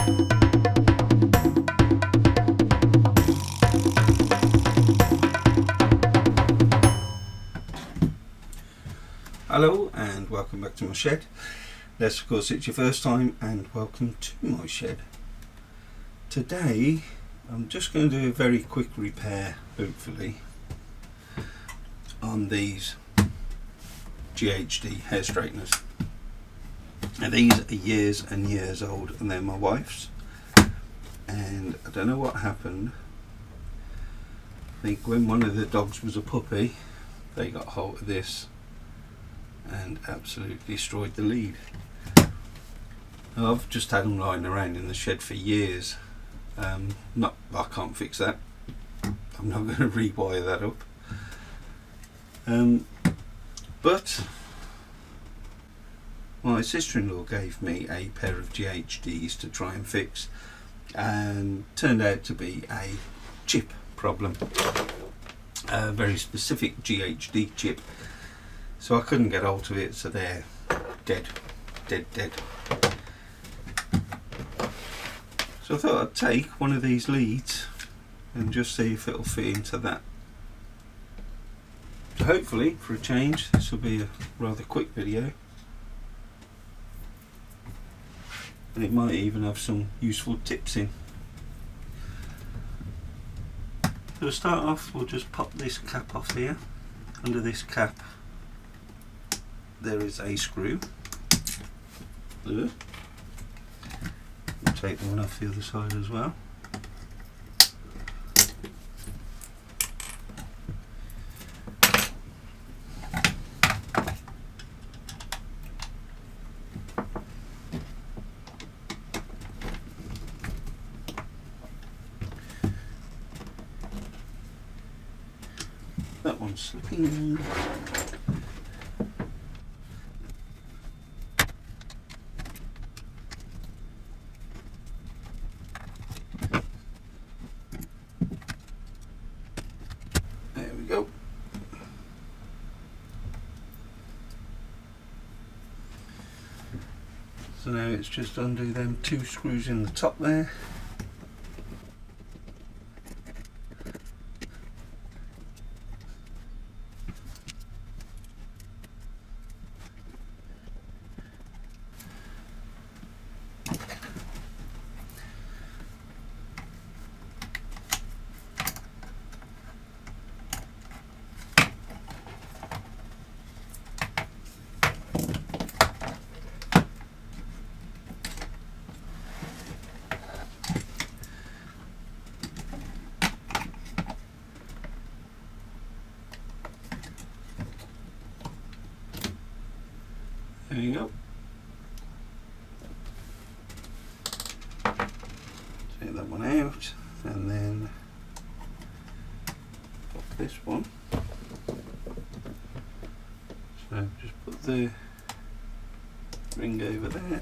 Hello and welcome back to my shed. Unless of course it's your first time, and welcome to my shed. Today I'm just going to do a very quick repair, hopefully, on these GHD hair straighteners. Now these are years and years old, and they're my wife's, and I don't know what happened. I think when one of the dogs was a puppy, they got hold of this and absolutely destroyed the lead. I've just had them lying around in the shed for years. I can't fix that. I'm not going to rewire that up. But my sister-in-law gave me a pair of GHDs to try and fix, and turned out to be a chip problem. A very specific GHD chip. So I couldn't get hold of it, so they're dead. So I thought I'd take one of these leads and just see if it'll fit into that. So hopefully, for a change, this will be a rather quick video. And it might even have some useful tips in. So to start off, we'll just pop this cap off here. Under this cap there is a screw. We'll take the one off the other side as well. That one's slipping. There we go. So now it's just undo them two screws in the top there. There you go. Take that one out, and then pop this one. So just put the ring over there.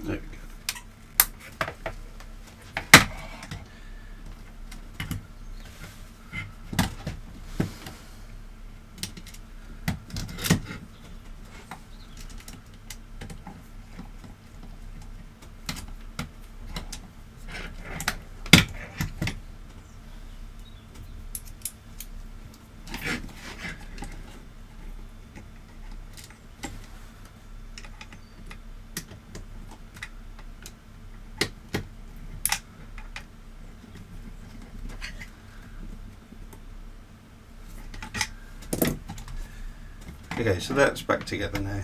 There we go. Okay, so that's back together now.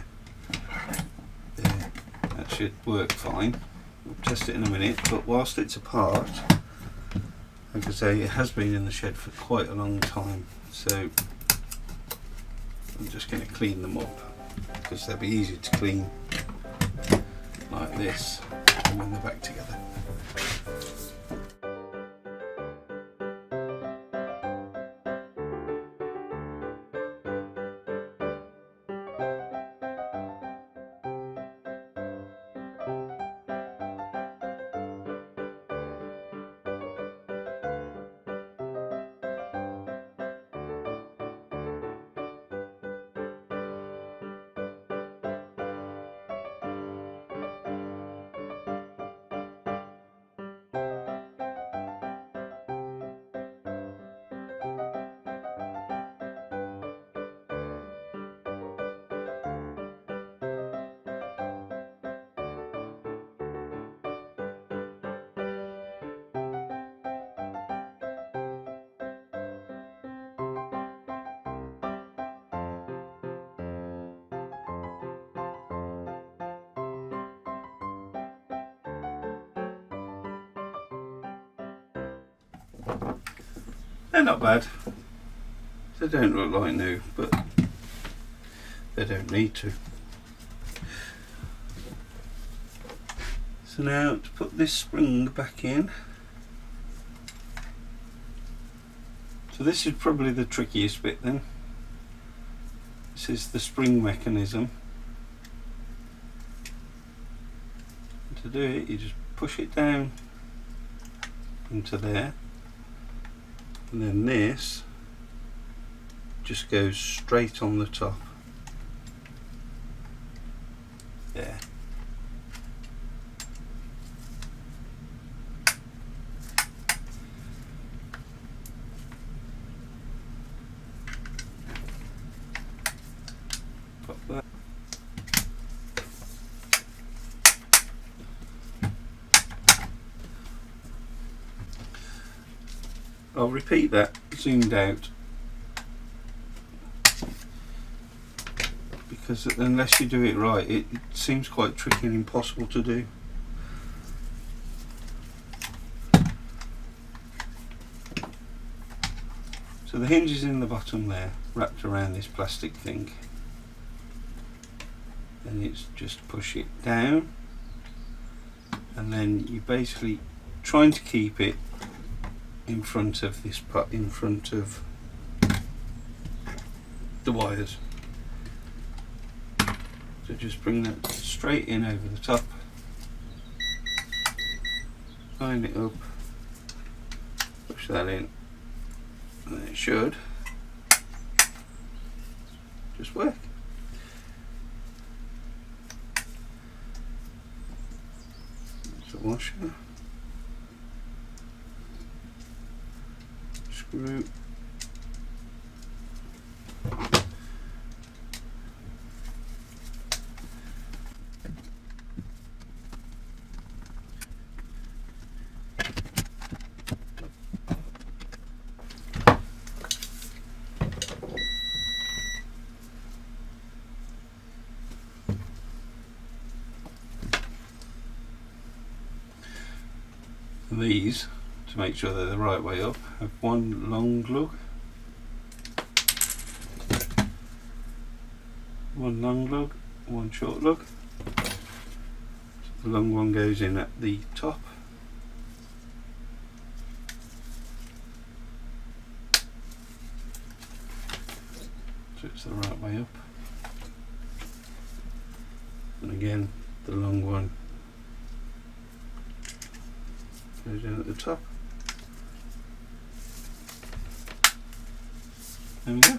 should work fine. We'll test it in a minute, but whilst it's apart, like I say, it has been in the shed for quite a long time, so I'm just going to clean them up because they'll be easy to clean like this when they're back together. They're not bad. They don't look like new, but they don't need to. So now to put this spring back in. So this is probably the trickiest bit then. This is the spring mechanism. And to do it, you just push it down into there. And then this just goes straight on the top. There. Pop that. I'll repeat that zoomed out, because unless you do it right, it seems quite tricky and impossible to do. So the hinge is in the bottom there, wrapped around this plastic thing. Then it's just push it down, and then you basically trying to keep it in front of this part, in front of the wires. So just bring that straight in over the top, line it up, push that in, and then it should just work. There's a washer. Screw. These, to make sure they're the right way up, have one long lug, one short lug. So the long one goes in at the top, so it's the right way up, and again the long one goes in at the top. There we go.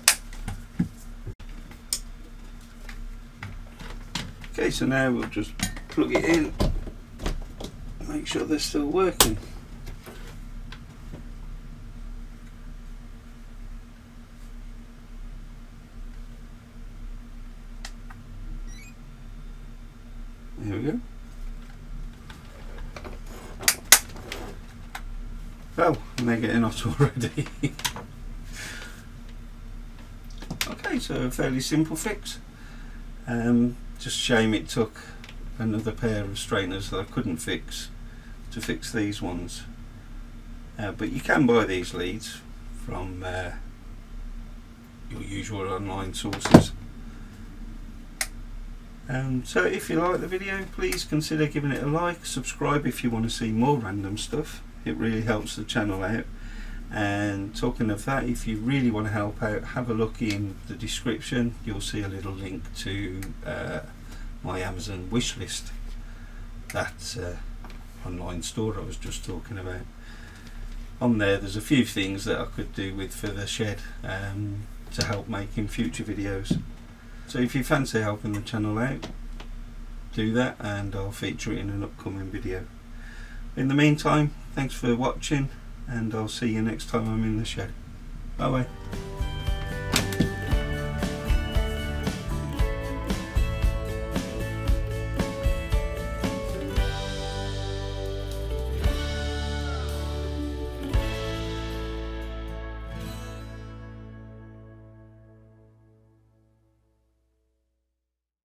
Okay, so now we'll just plug it in, make sure they're still working. There we go. Oh, and they're getting hot already. Okay, so a fairly simple fix. Just a shame it took another pair of straighteners that I couldn't fix to fix these ones, but you can buy these leads from your usual online sources. So if you like the video, please consider giving it a like, subscribe if you want to see more random stuff. It really helps the channel out. And talking of that, if you really want to help out, have a look in the description. You'll see a little link to my Amazon wish list, that online store I was just talking about. On there's a few things that I could do with for the shed to help making future videos. So if you fancy helping the channel out, do that and I'll feature it in an upcoming video. In the meantime, thanks for watching, and I'll see you next time I'm in the shed. Bye bye.